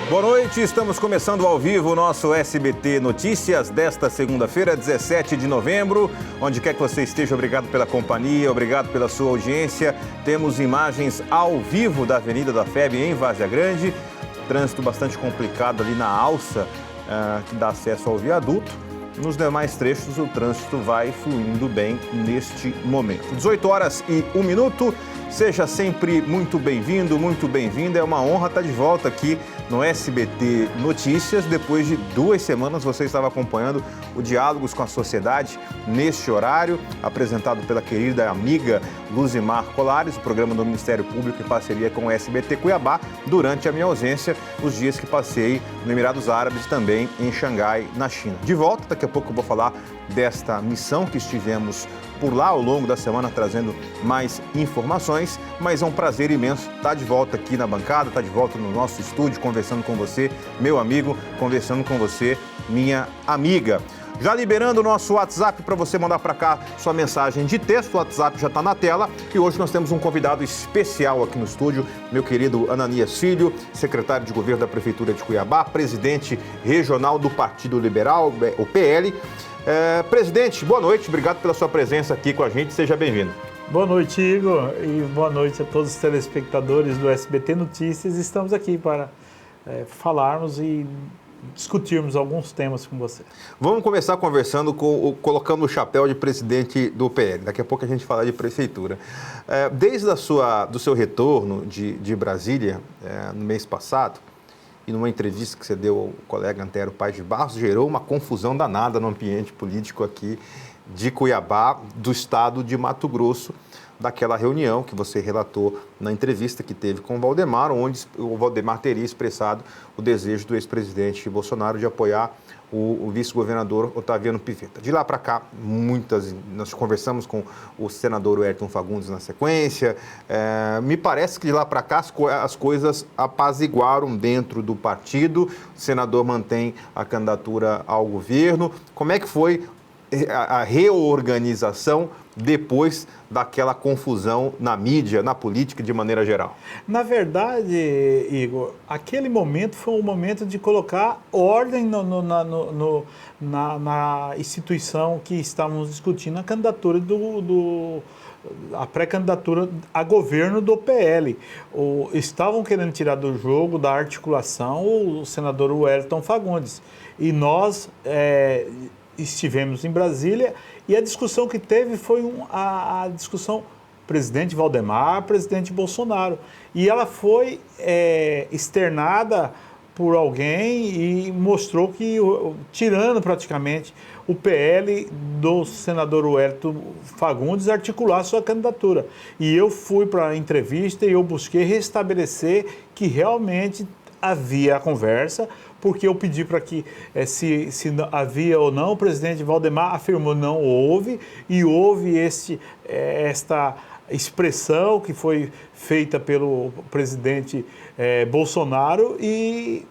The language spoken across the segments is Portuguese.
Boa noite, estamos começando ao vivo o nosso SBT Notícias desta segunda-feira, 17 de novembro. Onde quer que você esteja, obrigado pela companhia, obrigado pela sua audiência. Temos imagens ao vivo da Avenida da FEB em Várzea Grande. Trânsito bastante complicado ali na alça que dá acesso ao viaduto. Nos demais trechos, o trânsito vai fluindo bem neste momento. 18 horas e 1 minuto. Seja sempre muito bem-vindo, muito bem-vinda. É uma honra estar de volta aqui no SBT Notícias. Depois de 2 semanas, você estava acompanhando o Diálogos com a Sociedade neste horário, apresentado pela querida amiga Luzimar Colares, o programa do Ministério Público em parceria com o SBT Cuiabá, durante a minha ausência, os dias que passei no Emirados Árabes, também em Xangai, na China. De volta, daqui a pouco eu vou falar desta missão que estivemos por lá ao longo da semana, trazendo mais informações, mas é um prazer imenso estar de volta aqui na bancada, estar de volta no nosso estúdio, conversando com você, meu amigo, conversando com você, minha amiga. Já liberando o nosso WhatsApp para você mandar para cá sua mensagem de texto, o WhatsApp já está na tela e hoje nós temos um convidado especial aqui no estúdio, meu querido Ananias Filho, secretário de Governo da Prefeitura de Cuiabá, presidente regional do Partido Liberal, o PL. Presidente, boa noite, obrigado pela sua presença aqui com a gente, seja bem-vindo. Boa noite, Igor, e boa noite a todos os telespectadores do SBT Notícias. Estamos aqui para falarmos e discutirmos alguns temas com você. Vamos começar conversando, colocando o chapéu de presidente do PL. Daqui a pouco a gente fala de prefeitura. Desde do seu retorno de Brasília, no mês passado, e numa entrevista que você deu ao colega Antero Paes de Barros, gerou uma confusão danada no ambiente político aqui de Cuiabá, do estado de Mato Grosso, daquela reunião que você relatou na entrevista que teve com o Valdemar, onde o Valdemar teria expressado o desejo do ex-presidente Bolsonaro de apoiar o vice-governador Otaviano Pivetta. De lá para cá, nós conversamos com o senador Wellington Fagundes na sequência. Me parece que de lá para cá as coisas apaziguaram dentro do partido. O senador mantém a candidatura ao governo. Como é que foi a reorganização depois daquela confusão na mídia, na política de maneira geral? Na verdade, Igor, aquele momento foi um momento de colocar ordem na instituição que estávamos discutindo, a candidatura a pré-candidatura a governo do PL. Estavam querendo tirar do jogo, da articulação, o senador Wellington Fagundes. E nós estivemos em Brasília e a discussão que teve foi a discussão presidente Valdemar, presidente Bolsonaro. E ela foi externada por alguém e mostrou que, tirando praticamente o PL do senador Wellington Fagundes, articular sua candidatura. E eu fui para a entrevista e eu busquei restabelecer que realmente havia a conversa, porque eu pedi para que, se havia ou não, o presidente Valdemar afirmou não houve, e houve esta expressão que foi feita pelo presidente Bolsonaro, e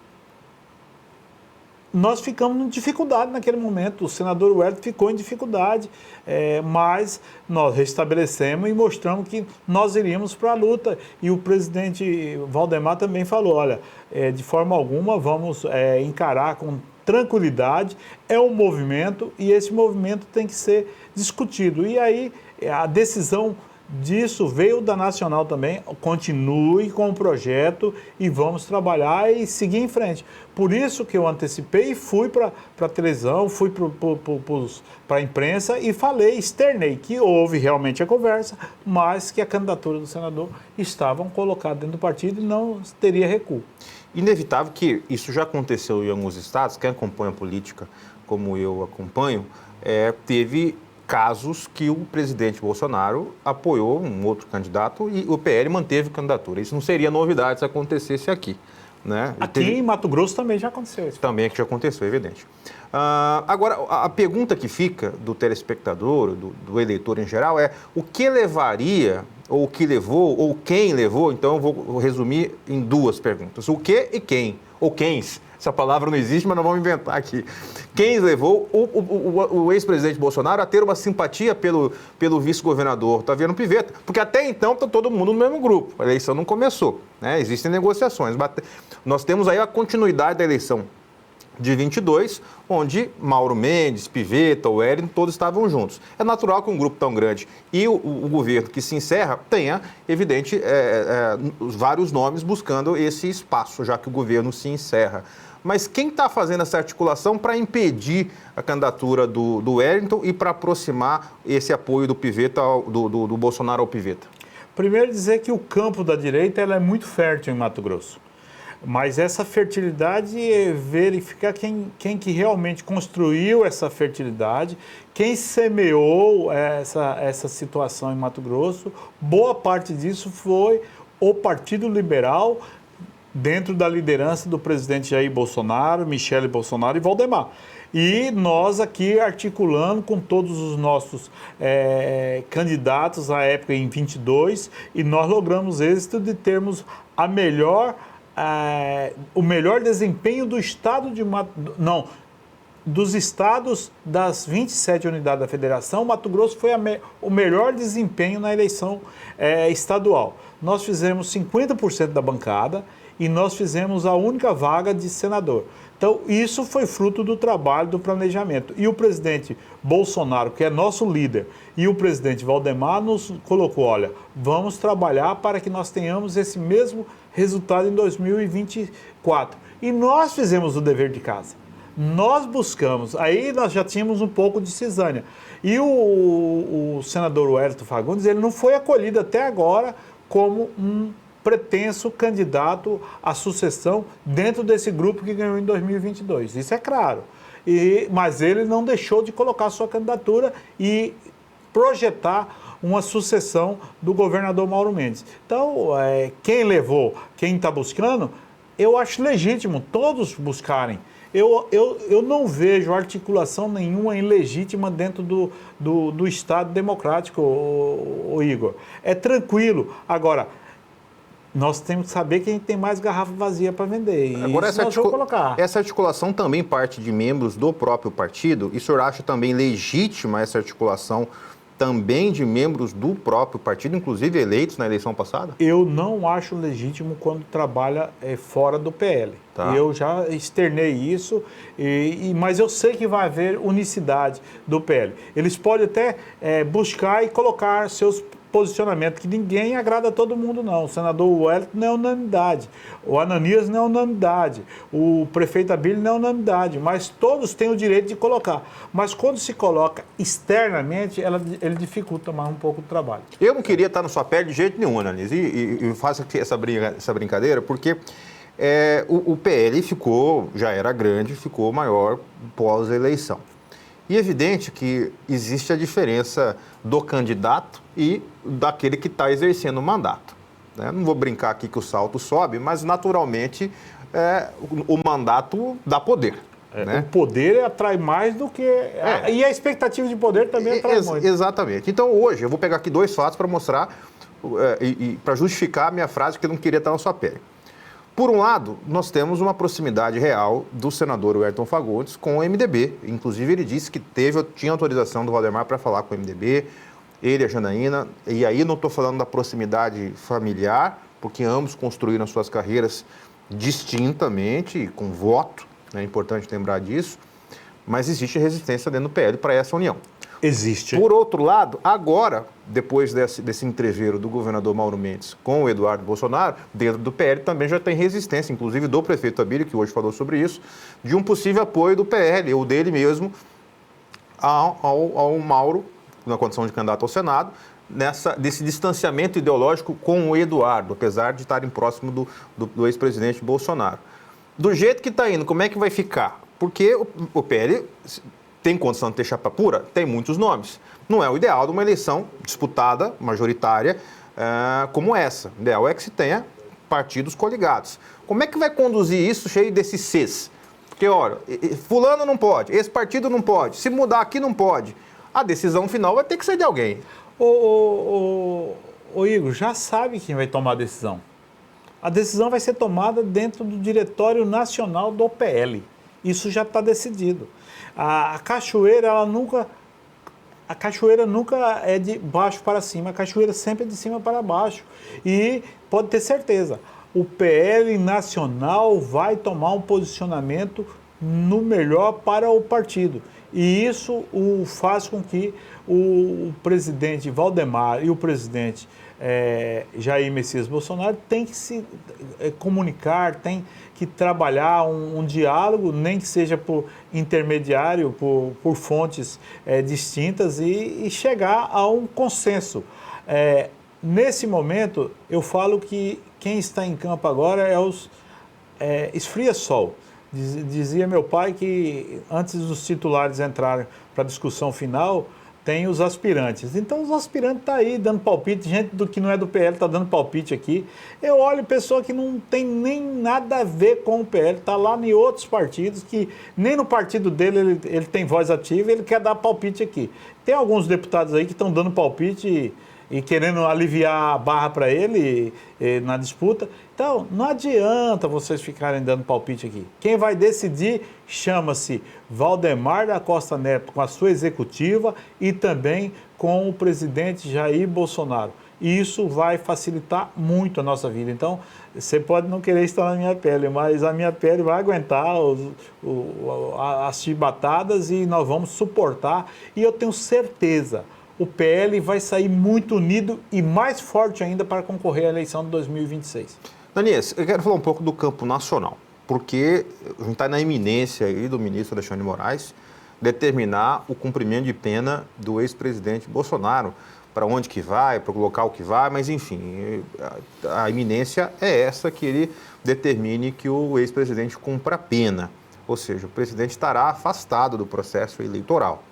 nós ficamos em dificuldade naquele momento. O senador Wellington ficou em dificuldade, mas nós restabelecemos e mostramos que nós iríamos para a luta. E o presidente Valdemar também falou, olha, de forma alguma vamos encarar com tranquilidade, é um movimento e esse movimento tem que ser discutido. E aí a decisão disso veio da Nacional também, continue com o projeto e vamos trabalhar e seguir em frente. Por isso que eu antecipei e fui para a televisão, fui para a imprensa e externei que houve realmente a conversa, mas que a candidatura do senador estavam colocadas dentro do partido e não teria recuo. Inevitável que isso já aconteceu em alguns estados, quem acompanha a política como eu acompanho, teve casos que o presidente Bolsonaro apoiou um outro candidato e o PL manteve a candidatura. Isso não seria novidade se acontecesse aqui, né? Aqui em Mato Grosso também já aconteceu isso. Também aqui já aconteceu, é evidente. Agora, a pergunta que fica do telespectador, do eleitor em geral, é o que levaria, ou o que levou, ou quem levou, então eu vou resumir em 2 perguntas. O que e quem, ou quens, Essa palavra não existe, mas nós vamos inventar aqui. Quem levou o ex-presidente Bolsonaro a ter uma simpatia pelo vice-governador Otaviano Pivetta? Porque até então está todo mundo no mesmo grupo. A eleição não começou, né? Existem negociações. Nós temos aí a continuidade da eleição de 22, onde Mauro Mendes, Pivetta, o Wellington, todos estavam juntos. É natural que um grupo tão grande e o governo que se encerra tenha, evidente, vários nomes buscando esse espaço, já que o governo se encerra. Mas quem está fazendo essa articulação para impedir a candidatura do Wellington e para aproximar esse apoio do Pivetta, do Bolsonaro ao Pivetta? Primeiro dizer que o campo da direita ela é muito fértil em Mato Grosso. Mas essa fertilidade é verificar quem que realmente construiu essa fertilidade, quem semeou essa situação em Mato Grosso. Boa parte disso foi o Partido Liberal, dentro da liderança do presidente Jair Bolsonaro, Michele Bolsonaro e Valdemar. E nós aqui articulando com todos os nossos candidatos à época em 22, e nós logramos êxito de termos o melhor desempenho do estado de dos estados das 27 unidades da federação. Mato Grosso foi o melhor desempenho na eleição estadual. Nós fizemos 50% da bancada e nós fizemos a única vaga de senador. Então, isso foi fruto do trabalho, do planejamento. E o presidente Bolsonaro, que é nosso líder, e o presidente Valdemar nos colocou, olha, vamos trabalhar para que nós tenhamos esse mesmo resultado em 2024. E nós fizemos o dever de casa. Nós buscamos, aí nós já tínhamos um pouco de cisânia. E o senador Wellington Fagundes, ele não foi acolhido até agora como um pretenso candidato à sucessão dentro desse grupo que ganhou em 2022. Isso é claro. Mas ele não deixou de colocar sua candidatura e projetar uma sucessão do governador Mauro Mendes. Então, quem levou, quem está buscando, eu acho legítimo todos buscarem. Eu não vejo articulação nenhuma ilegítima dentro do Estado democrático, o Igor. É tranquilo. Agora, nós temos que saber que a gente tem mais garrafa vazia para vender. Agora, essa articulação também parte de membros do próprio partido? E o senhor acha também legítima essa articulação também de membros do próprio partido, inclusive eleitos na eleição passada? Eu não acho legítimo quando trabalha fora do PL. Tá. Eu já externei isso, mas eu sei que vai haver unicidade do PL. Eles podem até buscar e colocar seus posicionamentos, que ninguém agrada a todo mundo, não. O senador Wellington não é unanimidade, o Ananias não é unanimidade, o prefeito Abílio não é unanimidade, mas todos têm o direito de colocar. Mas quando se coloca externamente, ele dificulta mais um pouco o trabalho. Eu não queria estar na sua pele de jeito nenhum, Ananias, e faço essa brincadeira, porque o PL já era grande, ficou maior pós-eleição. E é evidente que existe a diferença do candidato e daquele que está exercendo o mandato, né? Não vou brincar aqui que o salto sobe, mas naturalmente o mandato dá poder. Né? O poder atrai mais do que... E a expectativa de poder também atrai muito. Exatamente. Então hoje eu vou pegar aqui dois fatos para mostrar e para justificar a minha frase que eu não queria estar na sua pele. Por um lado, nós temos uma proximidade real do senador Wellington Fagundes com o MDB. Inclusive, ele disse que tinha autorização do Valdemar para falar com o MDB, ele e a Janaína. E aí não estou falando da proximidade familiar, porque ambos construíram suas carreiras distintamente, com voto, é importante lembrar disso, mas existe resistência dentro do PL para essa união. Existe. Por outro lado, agora, depois desse entreveiro do governador Mauro Mendes com o Eduardo Bolsonaro, dentro do PL também já tem resistência, inclusive do prefeito Abílio, que hoje falou sobre isso, de um possível apoio do PL, ou dele mesmo, ao Mauro, na condição de candidato ao Senado, desse distanciamento ideológico com o Eduardo, apesar de estarem próximo do ex-presidente Bolsonaro. Do jeito que está indo, como é que vai ficar? Porque o PL... tem condição de ter chapa pura? Tem muitos nomes. Não é o ideal de uma eleição disputada, majoritária, como essa. O ideal é que se tenha partidos coligados. Como é que vai conduzir isso cheio desses Cs? Porque, olha, fulano não pode, esse partido não pode, se mudar aqui não pode. A decisão final vai ter que ser de alguém. O Igor, já sabe quem vai tomar a decisão. A decisão vai ser tomada dentro do Diretório Nacional do PL. Isso já está decidido. A cachoeira, a cachoeira nunca é de baixo para cima, a cachoeira sempre é de cima para baixo. E pode ter certeza, o PL nacional vai tomar um posicionamento no melhor para o partido. E isso faz com que o presidente Valdemar e o presidente Jair Messias Bolsonaro tem que se comunicar, tem que trabalhar um diálogo, nem que seja por intermediário, por fontes distintas e chegar a um consenso. Nesse momento, eu falo que quem está em campo agora esfria-sol. Dizia meu pai que antes dos titulares entrarem para a discussão final, tem os aspirantes. Então, os aspirantes estão aí dando palpite, gente que não é do PL está dando palpite aqui. Eu olho pessoa que não tem nem nada a ver com o PL, está lá em outros partidos, que nem no partido dele ele tem voz ativa, ele quer dar palpite aqui. Tem alguns deputados aí que estão dando palpite e querendo aliviar a barra para ele na disputa. Então, não adianta vocês ficarem dando palpite aqui. Quem vai decidir chama-se Valdemar da Costa Neto, com a sua executiva e também com o presidente Jair Bolsonaro. E isso vai facilitar muito a nossa vida. Então, você pode não querer estar na minha pele, mas a minha pele vai aguentar as chibatadas e nós vamos suportar. E eu tenho certeza, o PL vai sair muito unido e mais forte ainda para concorrer à eleição de 2026. Danias, eu quero falar um pouco do campo nacional, porque a gente está na iminência aí do ministro Alexandre de Moraes determinar o cumprimento de pena do ex-presidente Bolsonaro, para onde que vai, para o local que vai, mas enfim, a iminência é essa, que ele determine que o ex-presidente cumpra a pena, ou seja, o presidente estará afastado do processo eleitoral.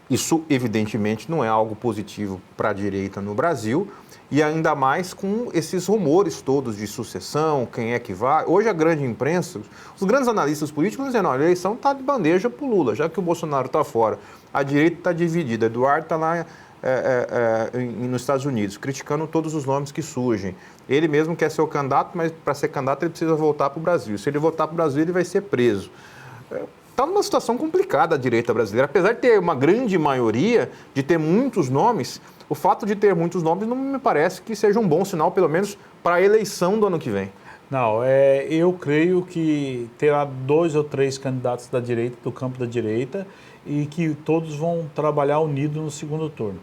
Isso, evidentemente, não é algo positivo para a direita no Brasil, e ainda mais com esses rumores todos de sucessão, quem é que vai. Hoje a grande imprensa, os grandes analistas políticos dizendo, a eleição está de bandeja para o Lula, já que o Bolsonaro está fora, a direita está dividida, Eduardo está lá nos Estados Unidos, criticando todos os nomes que surgem. Ele mesmo quer ser o candidato, mas para ser candidato ele precisa voltar para o Brasil. Se ele voltar para o Brasil, ele vai ser preso. Está numa situação complicada a direita brasileira. Apesar de ter uma grande maioria, de ter muitos nomes, o fato de ter muitos nomes não me parece que seja um bom sinal, pelo menos para a eleição do ano que vem. Não, eu creio que terá 2 ou 3 candidatos da direita, do campo da direita, e que todos vão trabalhar unidos no segundo turno.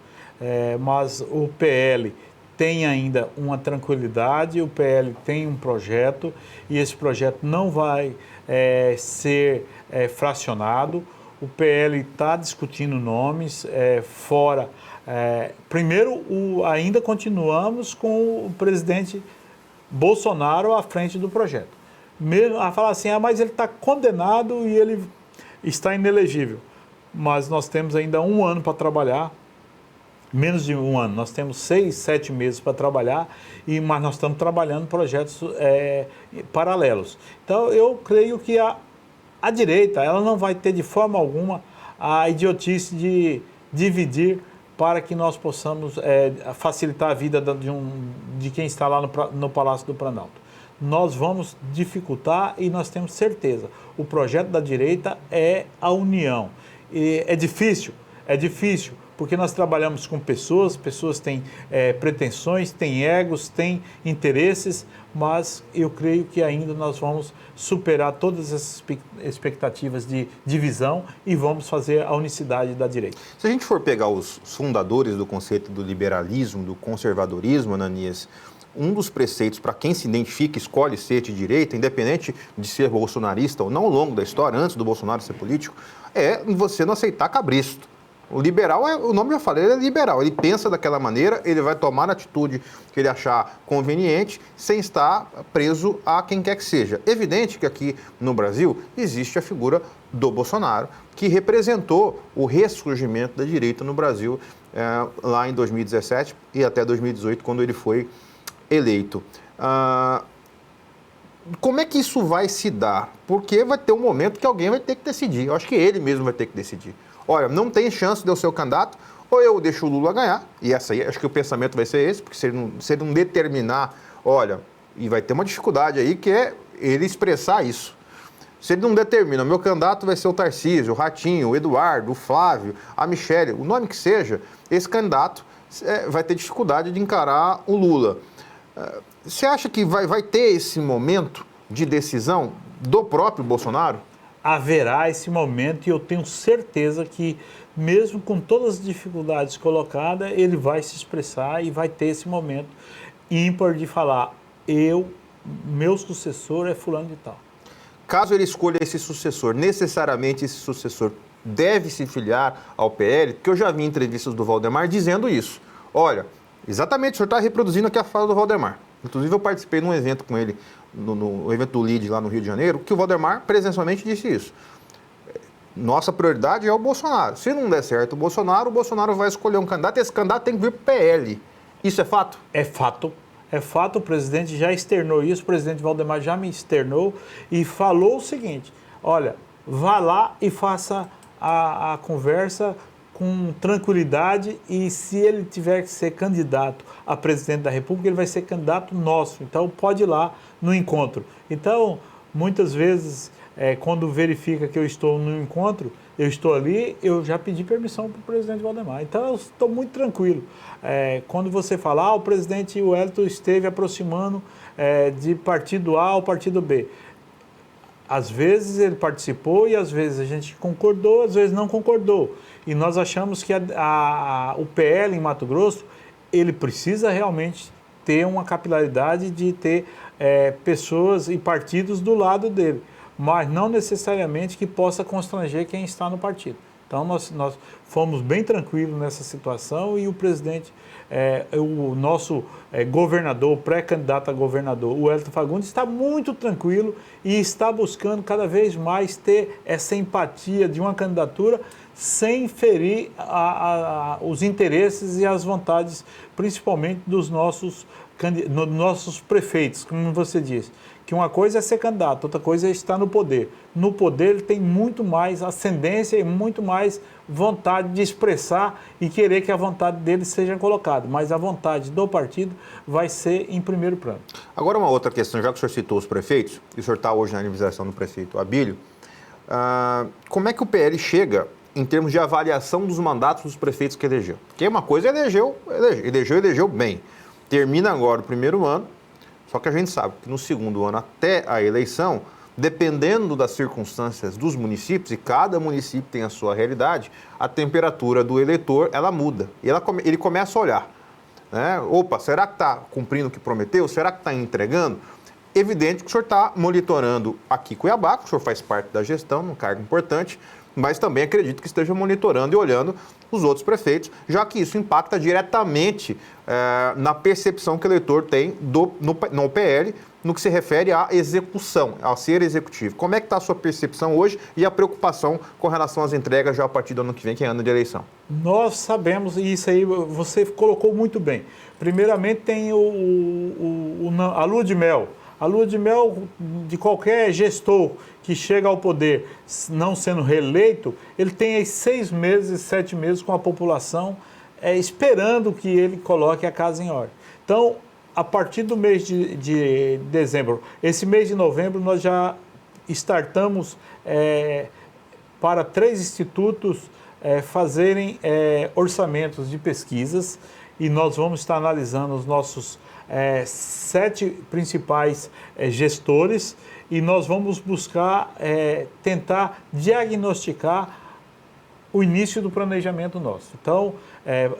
Mas o PL tem ainda uma tranquilidade, o PL tem um projeto, e esse projeto não vai ser fracionado. O PL está discutindo nomes fora. Primeiro, ainda continuamos com o presidente Bolsonaro à frente do projeto. Mesmo a falar assim, mas ele está condenado e ele está inelegível. Mas nós temos ainda 1 ano para trabalhar, menos de 1 ano, nós temos 6, 7 meses para trabalhar, mas nós estamos trabalhando projetos paralelos. Então, eu creio que a direita ela não vai ter de forma alguma a idiotice de dividir para que nós possamos facilitar a vida de quem está lá no Palácio do Planalto. Nós vamos dificultar e nós temos certeza. O projeto da direita é a união. E é difícil, porque nós trabalhamos com pessoas têm pretensões, têm egos, têm interesses, mas eu creio que ainda nós vamos superar todas essas expectativas de divisão e vamos fazer a unicidade da direita. Se a gente for pegar os fundadores do conceito do liberalismo, do conservadorismo, Ananias, um dos preceitos para quem se identifica e escolhe ser de direita, independente de ser bolsonarista ou não ao longo da história, antes do Bolsonaro ser político, é você não aceitar cabresto. O liberal, o nome já falei, ele é liberal, ele pensa daquela maneira, ele vai tomar a atitude que ele achar conveniente, sem estar preso a quem quer que seja. Evidente que aqui no Brasil existe a figura do Bolsonaro, que representou o ressurgimento da direita no Brasil lá em 2017 e até 2018, quando ele foi eleito. Como é que isso vai se dar? Porque vai ter um momento que alguém vai ter que decidir. Eu acho que ele mesmo vai ter que decidir. Olha, não tem chance de eu ser o candidato, ou eu deixo o Lula ganhar, e essa aí, acho que o pensamento vai ser esse, porque se ele não determinar, olha, E vai ter uma dificuldade aí que é ele expressar isso. Se ele não determina, meu candidato vai ser o Tarcísio, o Ratinho, o Eduardo, o Flávio, a Michele, o nome que seja, esse candidato vai ter dificuldade de encarar o Lula. Você acha que vai ter esse momento de decisão do próprio Bolsonaro? Haverá esse momento e eu tenho certeza que, mesmo com todas as dificuldades colocadas, ele vai se expressar e vai ter esse momento ímpar de falar, meu sucessor é fulano de tal. Caso ele escolha esse sucessor, necessariamente esse sucessor deve se filiar ao PL, porque eu já vi entrevistas do Valdemar dizendo isso. Olha, exatamente, o senhor está reproduzindo aqui a fala do Valdemar. Inclusive eu participei num evento com ele, no evento do LIDE lá no Rio de Janeiro, que o Valdemar presencialmente disse isso. Nossa prioridade é o Bolsonaro. Se não der certo o Bolsonaro vai escolher um candidato e esse candidato tem que vir para o PL. Isso é fato? É fato. É fato, o presidente já externou isso, o presidente Valdemar já me externou e falou o seguinte, olha, vá lá e faça a conversa com tranquilidade e se ele tiver que ser candidato a presidente da República, ele vai ser candidato nosso, então pode ir lá no encontro. Então, muitas vezes, quando verifica que eu estou no encontro, eu estou ali, eu já pedi permissão para o presidente Valdemar. Então, eu estou muito tranquilo. Quando você fala, o presidente Wellington esteve aproximando de partido A ao partido B. Às vezes ele participou e às vezes a gente concordou, às vezes não concordou. E nós achamos que o PL em Mato Grosso, ele precisa realmente ter uma capilaridade de ter pessoas e partidos do lado dele, mas não necessariamente que possa constranger quem está no partido. Então, nós fomos bem tranquilos nessa situação e o presidente, o nosso governador, pré-candidato a governador, o Wellington Fagundes, está muito tranquilo e está buscando cada vez mais ter essa empatia de uma candidatura sem ferir os interesses e as vontades, principalmente dos nossos prefeitos, como você disse. Que uma coisa é ser candidato, outra coisa é estar no poder. No poder ele tem muito mais ascendência e muito mais vontade de expressar e querer que a vontade dele seja colocada. Mas a vontade do partido vai ser em primeiro plano. Agora uma outra questão, já que o senhor citou os prefeitos, e o senhor está hoje na aniversação do prefeito Abílio, como é que o PL chega em termos de avaliação dos mandatos dos prefeitos que elegeu? Porque uma coisa elegeu bem. Termina agora o primeiro ano, só que a gente sabe que no segundo ano, até a eleição, dependendo das circunstâncias dos municípios, e cada município tem a sua realidade, a temperatura do eleitor, ela muda. E ele começa a olhar. Né? Opa, será que está cumprindo o que prometeu? Será que está entregando? Evidente que o senhor está monitorando aqui Cuiabá, que o senhor faz parte da gestão, um cargo importante, mas também acredito que esteja monitorando e olhando os outros prefeitos, já que isso impacta diretamente na percepção que o eleitor tem no PL, no que se refere à execução, ao ser executivo. Como é que está a sua percepção hoje e a preocupação com relação às entregas já a partir do ano que vem, que é ano de eleição? Nós sabemos, e isso aí você colocou muito bem. Primeiramente tem a lua de mel. A lua de mel de qualquer gestor que chega ao poder não sendo reeleito, ele tem aí 6 meses, 7 meses com a população esperando que ele coloque a casa em ordem. Então, a partir do mês de dezembro, esse mês de novembro, nós já startamos para 3 institutos fazerem orçamentos de pesquisas e nós vamos estar analisando os nossos 7 principais gestores e nós vamos buscar tentar diagnosticar o início do planejamento nosso. Então,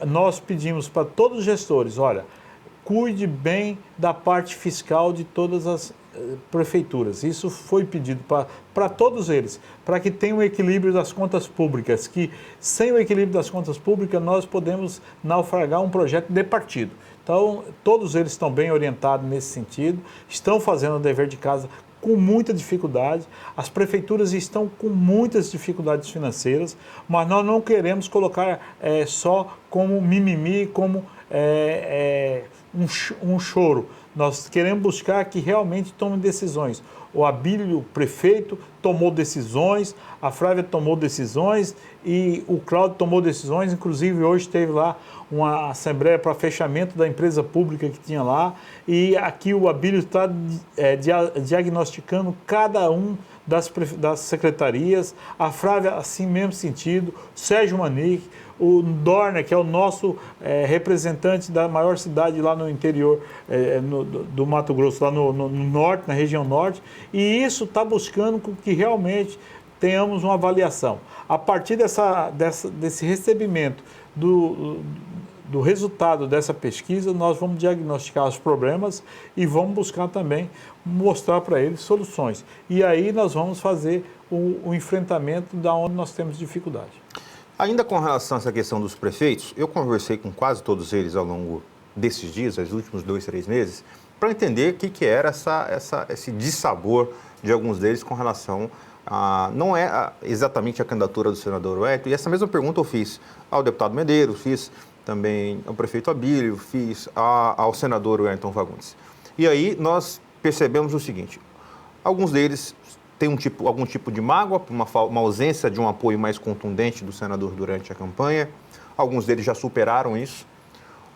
nós pedimos para todos os gestores, olha, cuide bem da parte fiscal de todas as prefeituras. Isso foi pedido para todos eles, para que tenha um equilíbrio das contas públicas, que sem o equilíbrio das contas públicas nós podemos naufragar um projeto de partido. Então, todos eles estão bem orientados nesse sentido, estão fazendo o dever de casa com muita dificuldade, as prefeituras estão com muitas dificuldades financeiras, mas nós não queremos colocar só como mimimi, como um choro. Nós queremos buscar que realmente tomem decisões. O Abílio, prefeito, tomou decisões, a Flávia tomou decisões e o Cláudio tomou decisões. Inclusive, hoje teve lá uma assembleia para fechamento da empresa pública que tinha lá. E aqui o Abílio está diagnosticando cada um das secretarias. A Flávia, assim mesmo sentido, Sérgio Manique, o Dorner, que é o nosso representante da maior cidade lá no interior do Mato Grosso, lá no norte, na região norte, e isso está buscando que realmente tenhamos uma avaliação. A partir desse recebimento do resultado dessa pesquisa, nós vamos diagnosticar os problemas e vamos buscar também mostrar para eles soluções. E aí nós vamos fazer o enfrentamento da onde nós temos dificuldade. Ainda com relação a essa questão dos prefeitos, eu conversei com quase todos eles ao longo desses dias, os últimos 2, 3 meses, para entender o que era esse dissabor de alguns deles com relação a... Não é exatamente a candidatura do senador Wellington, e essa mesma pergunta eu fiz ao deputado Medeiros, fiz também ao prefeito Abílio, fiz ao senador Wellington Fagundes. E aí nós percebemos o seguinte, alguns deles têm algum tipo de mágoa, uma ausência de um apoio mais contundente do senador durante a campanha. Alguns deles já superaram isso.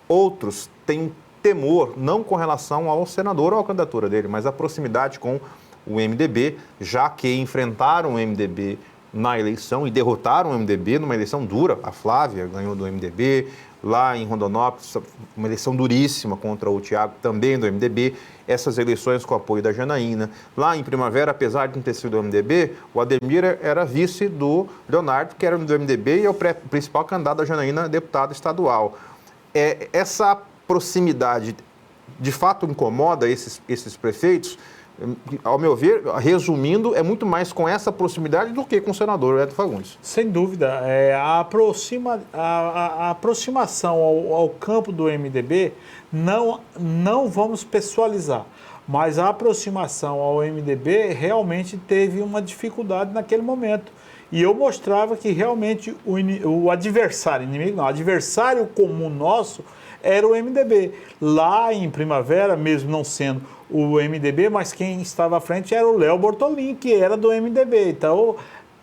Outros têm temor, não com relação ao senador ou à candidatura dele, mas a proximidade com o MDB, já que enfrentaram o MDB na eleição e derrotaram o MDB numa eleição dura. A Flávia ganhou do MDB, lá em Rondonópolis, uma eleição duríssima contra o Thiago, também do MDB. Essas eleições com o apoio da Janaína. Lá em Primavera, apesar de não ter sido do MDB, o Ademir era vice do Leonardo, que era do MDB, e é o principal candidato da Janaína a deputado estadual. Essa proximidade, de fato, incomoda esses prefeitos. Ao meu ver, resumindo, é muito mais com essa proximidade do que com o senador Wellington Fagundes. Sem dúvida. A aproximação ao campo do MDB, não vamos pessoalizar, mas a aproximação ao MDB realmente teve uma dificuldade naquele momento. E eu mostrava que realmente o adversário, inimigo não, o adversário comum nosso era o MDB. Lá em Primavera, mesmo não sendo o MDB, mas quem estava à frente era o Léo Bortolin, que era do MDB. Então,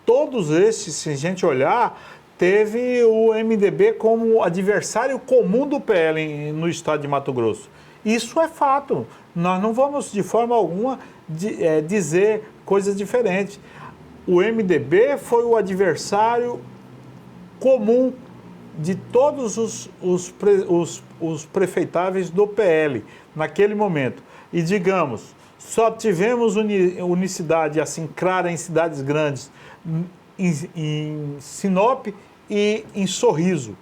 todos esses, se a gente olhar, teve o MDB como adversário comum do PL no estado de Mato Grosso. Isso é fato. Nós não vamos, de forma alguma, dizer coisas diferentes. O MDB foi o adversário comum de todos os prefeitáveis do PL naquele momento. E digamos, só tivemos unicidade assim clara em cidades grandes, em Sinop e em Sorriso,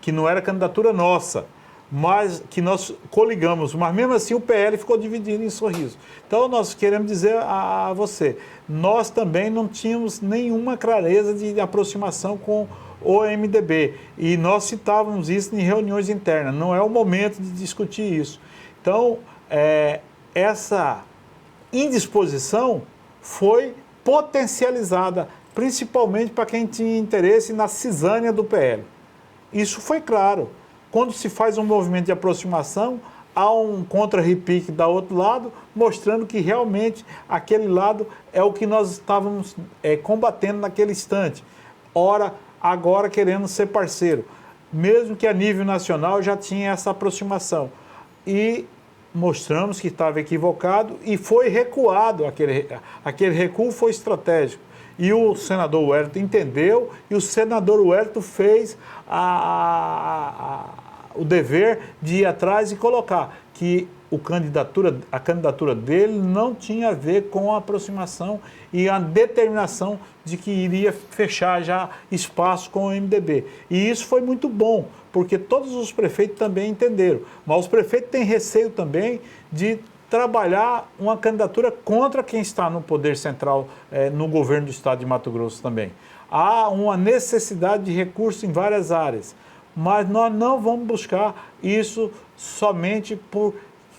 que não era candidatura nossa, mas que nós coligamos, mas mesmo assim o PL ficou dividido em Sorriso. Então nós queremos dizer a você, nós também não tínhamos nenhuma clareza de aproximação com o MDB, e nós citávamos isso em reuniões internas, não é o momento de discutir isso. Então, essa indisposição foi potencializada, principalmente para quem tinha interesse na cisânia do PL. Isso foi claro. Quando se faz um movimento de aproximação, há um contra-repique do outro lado, mostrando que realmente aquele lado é o que nós estávamos combatendo naquele instante. Ora, agora querendo ser parceiro. Mesmo que a nível nacional já tinha essa aproximação. E mostramos que estava equivocado e foi recuado. Aquele recuo foi estratégico. E o senador Wellington entendeu, e o senador Wellington fez o dever de ir atrás e colocar que a candidatura dele não tinha a ver com a aproximação e a determinação de que iria fechar já espaço com o MDB. E isso foi muito bom, porque todos os prefeitos também entenderam. Mas os prefeitos têm receio também de trabalhar uma candidatura contra quem está no poder central, no governo do estado de Mato Grosso também. Há uma necessidade de recursos em várias áreas, mas nós não vamos buscar isso somente por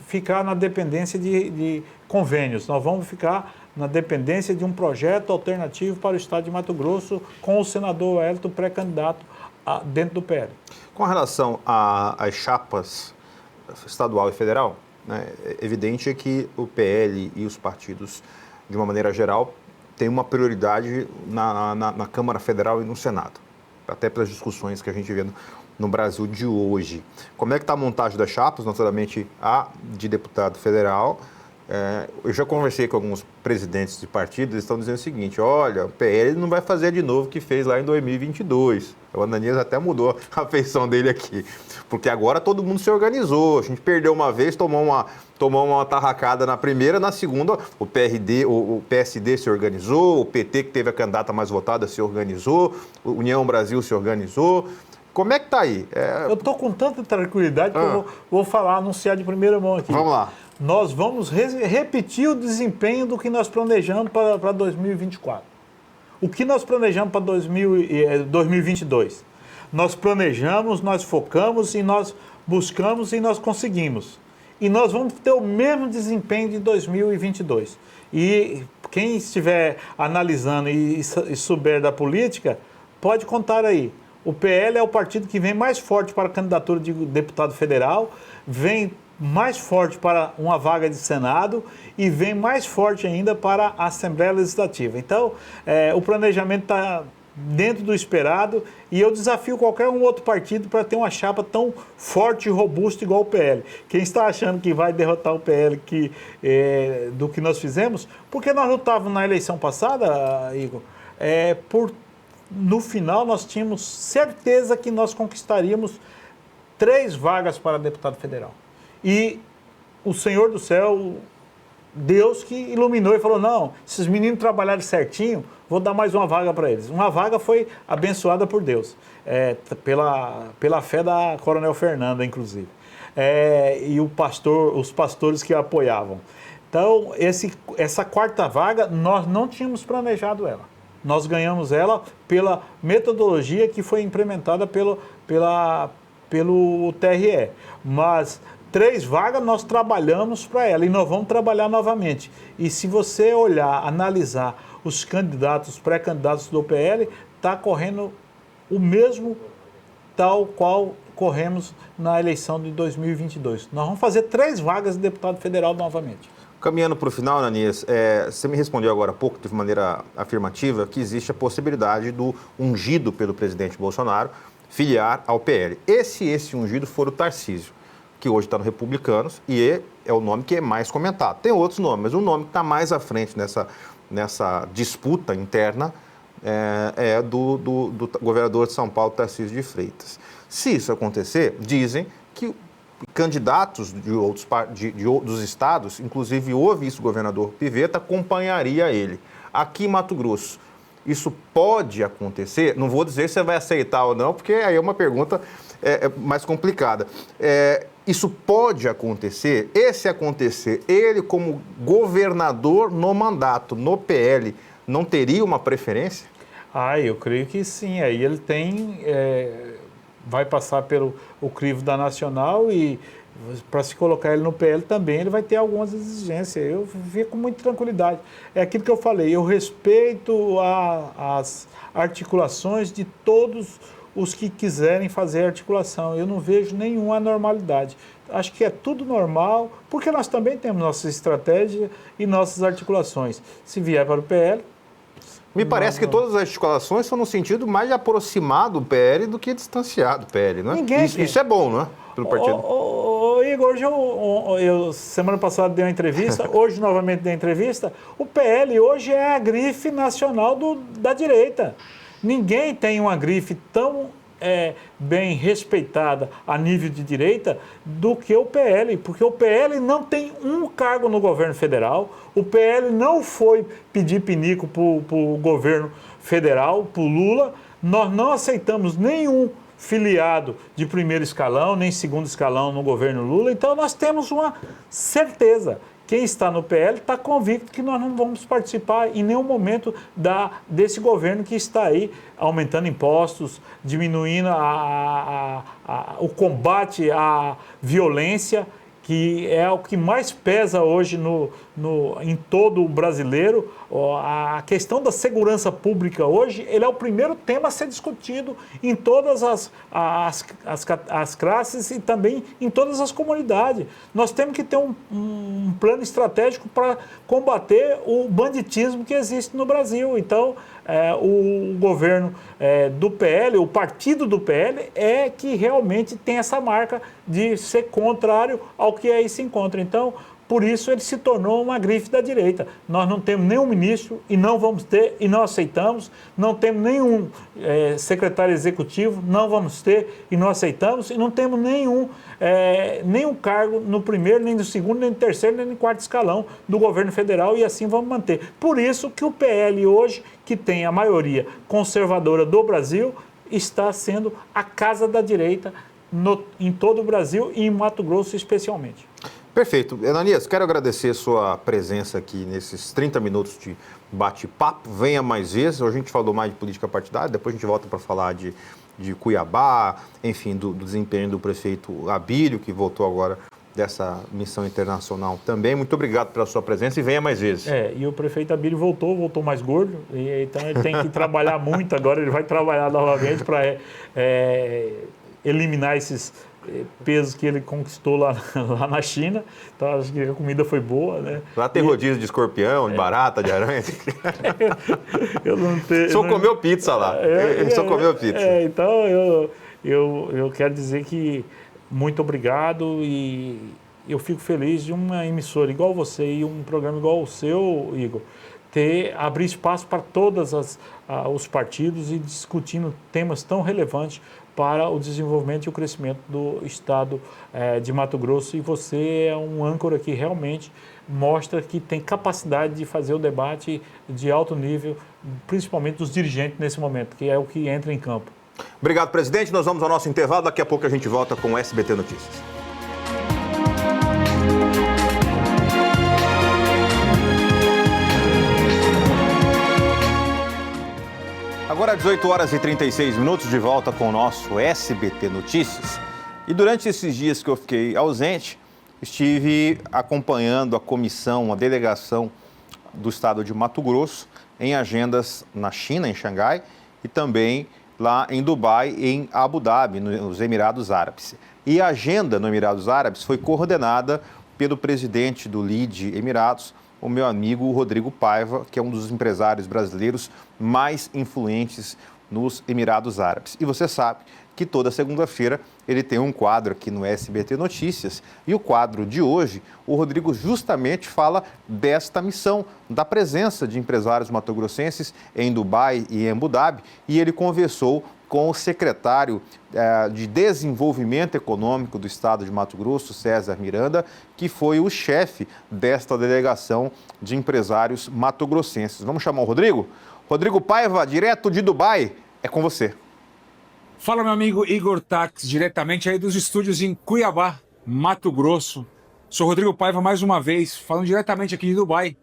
ficar na dependência de convênios. Nós vamos ficar na dependência de um projeto alternativo para o estado de Mato Grosso com o senador Wellington pré-candidato dentro do PL. Com relação às chapas estadual e federal, né? É evidente que o PL e os partidos, de uma maneira geral, têm uma prioridade na Câmara Federal e no Senado, até pelas discussões que a gente vê no Brasil de hoje. Como é que está a montagem das chapas, naturalmente a de deputado federal? Eu já conversei com alguns presidentes de partidos, eles estão dizendo o seguinte: olha, o PL não vai fazer de novo o que fez lá em 2022. O Ananias até mudou a feição dele aqui, porque agora todo mundo se organizou. A gente perdeu uma vez, tomou uma tarracada na primeira, na segunda o PSD se organizou, o PT, que teve a candidata mais votada, se organizou, o União Brasil se organizou. Como é que está aí? Eu estou com tanta tranquilidade que eu vou falar, anunciar de primeira mão aqui. Vamos lá. Nós vamos repetir o desempenho do que nós planejamos para 2024. O que nós planejamos para 2022? Nós planejamos, nós focamos e nós buscamos e nós conseguimos. E nós vamos ter o mesmo desempenho de 2022. E quem estiver analisando e souber da política, pode contar aí. O PL é o partido que vem mais forte para a candidatura de deputado federal, vem mais forte para uma vaga de Senado e vem mais forte ainda para a Assembleia Legislativa. Então, o planejamento está dentro do esperado e eu desafio qualquer outro partido para ter uma chapa tão forte e robusta igual o PL. Quem está achando que vai derrotar o PL do que nós fizemos, porque nós lutávamos na eleição passada, Igor, no final nós tínhamos certeza que nós conquistaríamos 3 vagas para deputado federal. E o Senhor do céu, Deus que iluminou e falou: não, esses meninos trabalharam certinho, vou dar mais uma vaga para eles. Uma vaga foi abençoada por Deus, pela fé da Coronel Fernanda, inclusive. E os pastores que a apoiavam. Então, essa 4ª vaga, nós não tínhamos planejado ela. Nós ganhamos ela pela metodologia que foi implementada pelo TRE. Mas 3 vagas nós trabalhamos para ela e nós vamos trabalhar novamente. E se você olhar, analisar os candidatos, pré-candidatos do PL, está correndo o mesmo tal qual corremos na eleição de 2022. Nós vamos fazer 3 vagas de deputado federal novamente. Caminhando para o final, Ananias, você me respondeu agora há pouco, de maneira afirmativa, que existe a possibilidade do ungido pelo presidente Bolsonaro filiar ao PL. Esse ungido for o Tarcísio, que hoje está no Republicanos e é o nome que é mais comentado. Tem outros nomes, mas o nome que está mais à frente nessa disputa interna é do governador de São Paulo, Tarcísio de Freitas. Se isso acontecer, dizem que candidatos dos estados, inclusive o vice-governador Pivetta, acompanharia ele. Aqui em Mato Grosso, isso pode acontecer? Não vou dizer se você vai aceitar ou não, porque aí é uma pergunta mais complicada. Isso pode acontecer? E se acontecer, ele como governador no mandato, no PL, não teria uma preferência? Eu creio que sim. Aí ele vai passar pelo crivo da Nacional e para se colocar ele no PL também, ele vai ter algumas exigências. Eu fico com muita tranquilidade. É aquilo que eu falei, eu respeito as articulações de todos os que quiserem fazer articulação. Eu não vejo nenhuma anormalidade. Acho que é tudo normal, porque nós também temos nossa estratégia e nossas articulações. Se vier para o PL... Me parece que todas as articulações são no sentido mais de aproximar do PL do que distanciar do PL, não é? Isso é bom, não é? Pelo partido. Igor, hoje eu semana passada dei uma entrevista, hoje novamente dei uma entrevista. O PL hoje é a grife nacional da direita. Ninguém tem uma grife tão bem respeitada a nível de direita do que o PL, porque o PL não tem um cargo no governo federal, o PL não foi pedir pinico para o governo federal, para o Lula, nós não aceitamos nenhum filiado de primeiro escalão, nem segundo escalão no governo Lula, então nós temos uma certeza. Quem está no PL está convicto que nós não vamos participar em nenhum momento desse governo que está aí aumentando impostos, diminuindo o combate à violência, que é o que mais pesa hoje em todo o brasileiro. A questão da segurança pública hoje, ele é o primeiro tema a ser discutido em todas as classes e também em todas as comunidades. Nós temos que ter um plano estratégico para combater o banditismo que existe no Brasil. Então, o governo do PL, o partido do PL, é que realmente tem essa marca de ser contrário ao que aí se encontra. Então, por isso ele se tornou uma grife da direita. Nós não temos nenhum ministro e não vamos ter e não aceitamos. Não temos nenhum secretário executivo, não vamos ter e não aceitamos. E não temos nenhum cargo no primeiro, nem no segundo, nem no terceiro, nem no quarto escalão do governo federal e assim vamos manter. Por isso que o PL hoje, que tem a maioria conservadora do Brasil, está sendo a casa da direita em todo o Brasil e em Mato Grosso especialmente. Perfeito. Ananias, quero agradecer a sua presença aqui nesses 30 minutos de bate-papo. Venha mais vezes. Hoje a gente falou mais de política partidária, depois a gente volta para falar de Cuiabá, enfim, do desempenho do prefeito Abílio, que voltou agora dessa missão internacional também. Muito obrigado pela sua presença e venha mais vezes. E o prefeito Abílio voltou mais gordo, então ele tem que trabalhar muito agora, ele vai trabalhar novamente para eliminar esses pesos que ele conquistou lá na China. Então acho que a comida foi boa, né? Lá tem rodízio de escorpião, de barata, de aranha. Eu não tenho. O senhor comeu pizza lá. O senhor comeu pizza. Então eu quero dizer que muito obrigado e eu fico feliz de uma emissora igual você e um programa igual o seu, Igor, abrir espaço para todos os partidos e discutindo temas tão relevantes para o desenvolvimento e o crescimento do estado de Mato Grosso. E você é um âncora que realmente mostra que tem capacidade de fazer o debate de alto nível, principalmente dos dirigentes nesse momento, que é o que entra em campo. Obrigado, presidente. Nós vamos ao nosso intervalo. Daqui a pouco a gente volta com o SBT Notícias. Agora 18 horas e 36 minutos, de volta com o nosso SBT Notícias. E durante esses dias que eu fiquei ausente, estive acompanhando a comissão, a delegação do estado de Mato Grosso em agendas na China, em Xangai, e também lá em Dubai, em Abu Dhabi, nos Emirados Árabes. E a agenda no Emirados Árabes foi coordenada pelo presidente do LIDE Emirados, o meu amigo Rodrigo Paiva, que é um dos empresários brasileiros mais influentes nos Emirados Árabes. E você sabe que toda segunda-feira ele tem um quadro aqui no SBT Notícias. E o quadro de hoje, o Rodrigo justamente fala desta missão, da presença de empresários matogrossenses em Dubai e em Abu Dhabi. E ele conversou com o secretário de Desenvolvimento Econômico do Estado de Mato Grosso, César Miranda, que foi o chefe desta delegação de empresários matogrossenses. Vamos chamar o Rodrigo? Rodrigo Paiva, direto de Dubai, é com você. Fala, meu amigo Igor Tax, diretamente aí dos estúdios em Cuiabá, Mato Grosso. Sou Rodrigo Paiva mais uma vez, falando diretamente aqui de Dubai,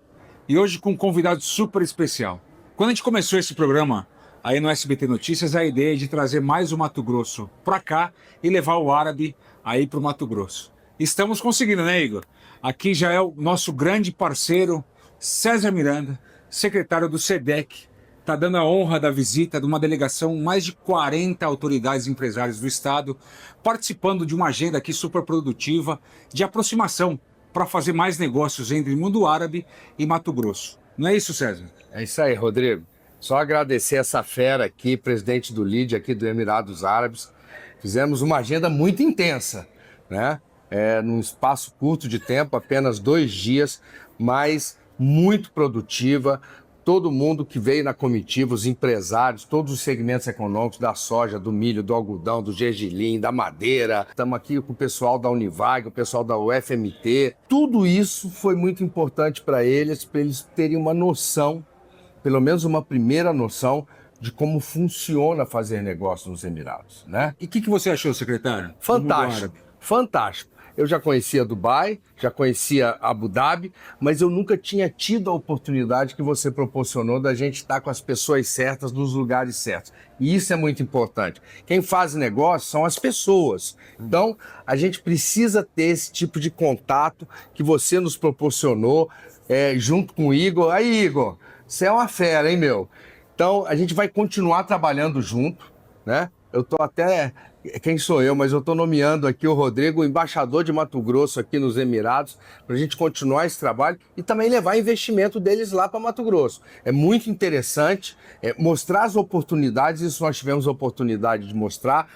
e hoje com um convidado super especial. Quando a gente começou esse programa aí no SBT Notícias, a ideia é de trazer mais o Mato Grosso para cá e levar o árabe aí para o Mato Grosso. Estamos conseguindo, né, Igor? Aqui já é o nosso grande parceiro, César Miranda, secretário do SEDEC, está dando a honra da visita de uma delegação, mais de 40 autoridades empresárias do estado, participando de uma agenda aqui super produtiva de aproximação para fazer mais negócios entre o mundo árabe e Mato Grosso. Não é isso, César? É isso aí, Rodrigo. Só agradecer essa fera aqui, presidente do LIDE aqui do Emirados Árabes. Fizemos uma agenda muito intensa, né? Num espaço curto de tempo, apenas 2 dias, mas muito produtiva. Todo mundo que veio na comitiva, os empresários, todos os segmentos econômicos da soja, do milho, do algodão, do gergelim, da madeira. Estamos aqui com o pessoal da Univag, o pessoal da UFMT. Tudo isso foi muito importante para eles terem uma noção, pelo menos uma primeira noção, de como funciona fazer negócio nos Emirados, né? E o que você achou, secretário? Fantástico, fantástico. Eu já conhecia Dubai, já conhecia Abu Dhabi, mas eu nunca tinha tido a oportunidade que você proporcionou da gente estar com as pessoas certas nos lugares certos. E isso é muito importante. Quem faz negócio são as pessoas. Então, a gente precisa ter esse tipo de contato que você nos proporcionou. junto com o Igor. Aí, Igor, você é uma fera, hein, meu? Então, a gente vai continuar trabalhando junto, né? Eu tô até... Quem sou eu? Mas eu estou nomeando aqui o Rodrigo, embaixador de Mato Grosso aqui nos Emirados, para a gente continuar esse trabalho e também levar investimento deles lá para Mato Grosso. É muito interessante mostrar as oportunidades, isso nós tivemos a oportunidade de mostrar,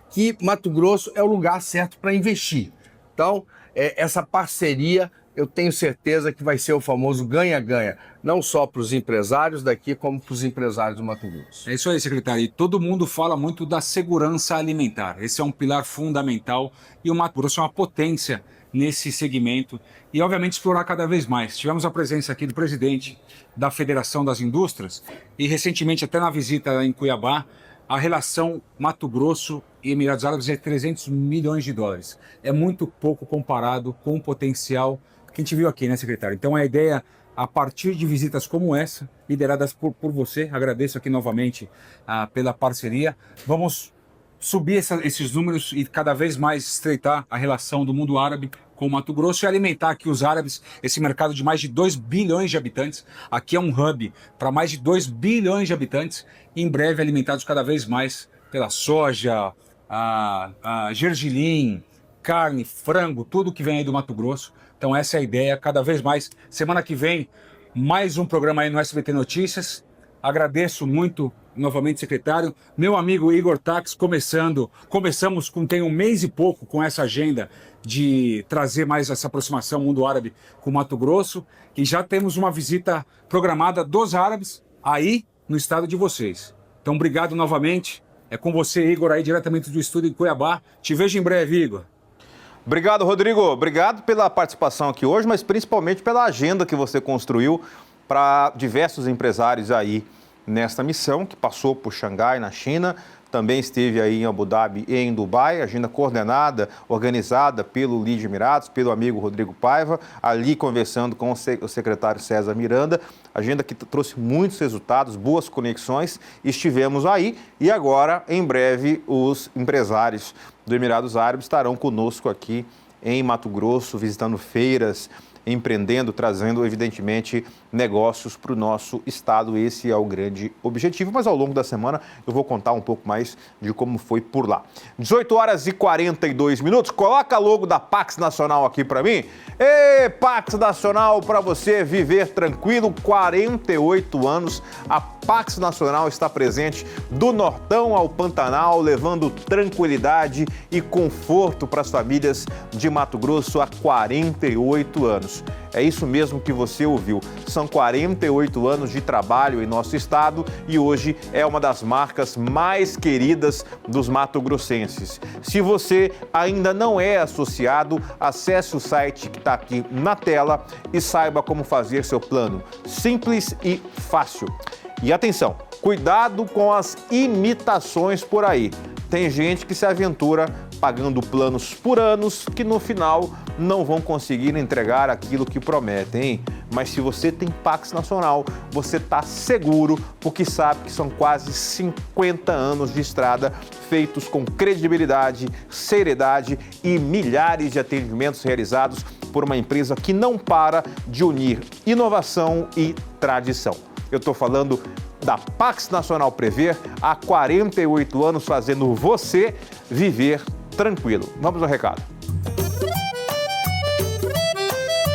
que Mato Grosso é o lugar certo para investir. Então, essa parceria, eu tenho certeza que vai ser o famoso ganha-ganha, não só para os empresários daqui, como para os empresários do Mato Grosso. É isso aí, secretário. E todo mundo fala muito da segurança alimentar. Esse é um pilar fundamental e o Mato Grosso é uma potência nesse segmento e, obviamente, explorar cada vez mais. Tivemos a presença aqui do presidente da Federação das Indústrias e, recentemente, até na visita em Cuiabá, a relação Mato Grosso e Emirados Árabes é 300 milhões de dólares. É muito pouco comparado com o potencial que a gente viu aqui, né, secretário? Então, a ideia, a partir de visitas como essa, lideradas por você, agradeço aqui novamente pela parceria, vamos subir esses números e cada vez mais estreitar a relação do mundo árabe com o Mato Grosso e alimentar aqui os árabes, esse mercado de mais de 2 bilhões de habitantes. Aqui é um hub para mais de 2 bilhões de habitantes, e em breve alimentados cada vez mais pela soja, gergelim, carne, frango, tudo que vem aí do Mato Grosso. Então essa é a ideia, cada vez mais. Semana que vem, mais um programa aí no SBT Notícias. Agradeço muito, novamente, secretário. Meu amigo Igor Tax, começamos tem um mês e pouco com essa agenda de trazer mais essa aproximação mundo árabe com Mato Grosso. E já temos uma visita programada dos árabes aí no estado de vocês. Então obrigado novamente. É com você, Igor, aí diretamente do estúdio em Cuiabá. Te vejo em breve, Igor. Obrigado, Rodrigo. Obrigado pela participação aqui hoje, mas principalmente pela agenda que você construiu para diversos empresários aí nesta missão, que passou por Xangai, na China, também esteve aí em Abu Dhabi e em Dubai, agenda coordenada, organizada pelo Lídia Emirados, pelo amigo Rodrigo Paiva, ali conversando com o secretário César Miranda, agenda que trouxe muitos resultados, boas conexões, estivemos aí e agora, em breve, os empresários do Emirados Árabes estarão conosco aqui em Mato Grosso, visitando feiras, empreendendo, trazendo, evidentemente, negócios para o nosso estado. Esse é o grande objetivo, mas ao longo da semana eu vou contar um pouco mais de como foi por lá. 18 horas e 42 minutos, coloca logo da Pax Nacional aqui para mim. Ê, Pax Nacional, para você viver tranquilo, 48 anos, a Pax Nacional está presente do Nortão ao Pantanal, levando tranquilidade e conforto para as famílias de Mato Grosso há 48 anos. É isso mesmo que você ouviu. São 48 anos de trabalho em nosso estado e hoje é uma das marcas mais queridas dos mato-grossenses. Se você ainda não é associado, acesse o site que está aqui na tela e saiba como fazer seu plano. Simples e fácil. E atenção, cuidado com as imitações por aí. Tem gente que se aventura pagando planos por anos que no final não vão conseguir entregar aquilo que prometem, hein? Mas se você tem Pax Nacional, você está seguro, porque sabe que são quase 50 anos de estrada feitos com credibilidade, seriedade e milhares de atendimentos realizados por uma empresa que não para de unir inovação e tradição. Eu estou falando da Pax Nacional Prever, há 48 anos fazendo você viver tranquilo. Vamos ao recado.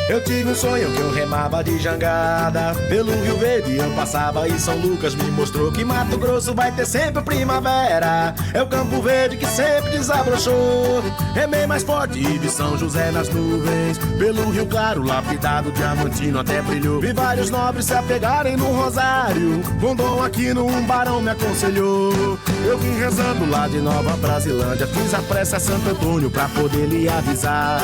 Eu tive um sonho que eu remava de jangada pelo Rio Verde eu passava e São Lucas me mostrou que Mato Grosso vai ter sempre primavera. É o Campo Verde que sempre desabrochou. Remei mais forte e vi São José nas nuvens. Pelo Rio Claro, lapidado, diamantino até brilhou. Vi vários nobres se apegarem no rosário. Rondon aqui no Umbarão me aconselhou. Eu vim rezando lá de Nova Brasilândia. Fiz a prece a Santo Antônio pra poder lhe avisar.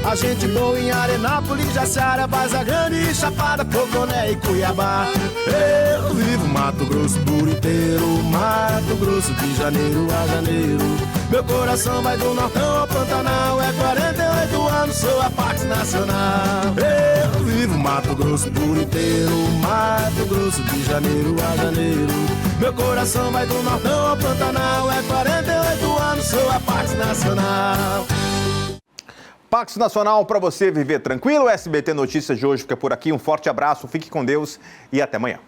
A gente boa em Arenápolis, Jaciara, Vaza Grande, Chapada, Poconé e Cuiabá. Eu vivo Mato Grosso por inteiro, Mato Grosso de janeiro a janeiro. Meu coração vai do Nortão ao Pantanal, é 48 anos, sou a Pax Nacional. Eu vivo Mato Grosso por inteiro, Mato Grosso de janeiro a janeiro. Meu coração vai do Nortão ao Pantanal, é 48 anos, sou a Pax Nacional. Pax Nacional para você viver tranquilo. O SBT Notícias de hoje fica por aqui. Um forte abraço, fique com Deus e até amanhã.